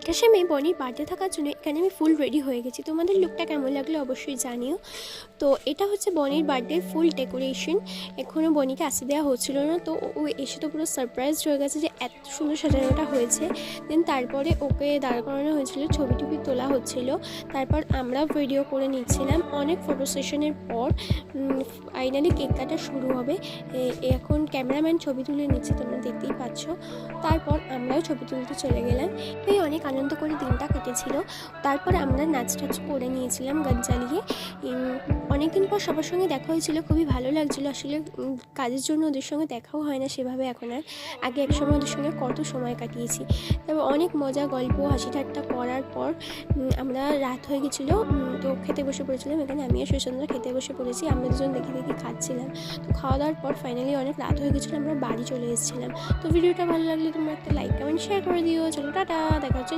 আকাশে আমি বনির বার্থডে থাকার জন্য এখানে আমি ফুল রেডি হয়ে গেছি। তোমাদের লুকটা কেমন লাগলো অবশ্যই জানিও। তো এটা হচ্ছে বনির বার্থডে ফুল ডেকোরেশন। এখনও বনিকে আসতে দেওয়া হচ্ছিল না, তো ও এসে তো পুরো সারপ্রাইজড হয়ে গেছে যে এত সুন্দর সাজানোটা হয়েছে। দেন তারপরে ওকে দাঁড় করানো হয়েছিল, ছবি টবি তোলা হচ্ছিল, তারপর আমরা ভিডিও করে নিচ্ছিলাম। অনেক ফটো সেশনের পর ফাইনালি কেক কাটা শুরু হবে। এখন ক্যামেরাম্যান ছবি তুলে নিচ্ছে, তোমরা দেখতেই পাচ্ছ। তারপর আমরাও ছবি তুলতে চলে গেলাম। এই অনেক আনন্দ করে দিনটা কেটেছিল। তারপর আমরা নাচ টাচ করে নিয়েছিলাম গান চালিয়ে। অনেকদিন পর সবার সঙ্গে দেখা হয়েছিল, খুবই ভালো লাগছিলো। আসলে কাজের জন্য ওদের সঙ্গে দেখাও হয় না সেভাবে এখন আর। আগে একসময় ওদের সঙ্গে কত সময় কাটিয়েছি। তারপর অনেক মজা গল্প হাসি ঠাট্টা করার পর আমরা রাত হয়ে গেছিলো, তো খেতে বসে পড়েছিলাম। এখানে আমি আর সুচন্দ্রা খেতে বসে পড়েছি, আমরা দুজন দেখে দেখে খাচ্ছিলাম। তো খাওয়া দাওয়ার পর ফাইনালি অনেক রাত হয়ে গেছিলো, আমরা বাড়ি চলে এসেছিলাম। তো ভিডিওটা ভালো লাগলে তোমরা একটা লাইক কমেন্ট শেয়ার করে দিও। চলো টাটা, দেখা হচ্ছে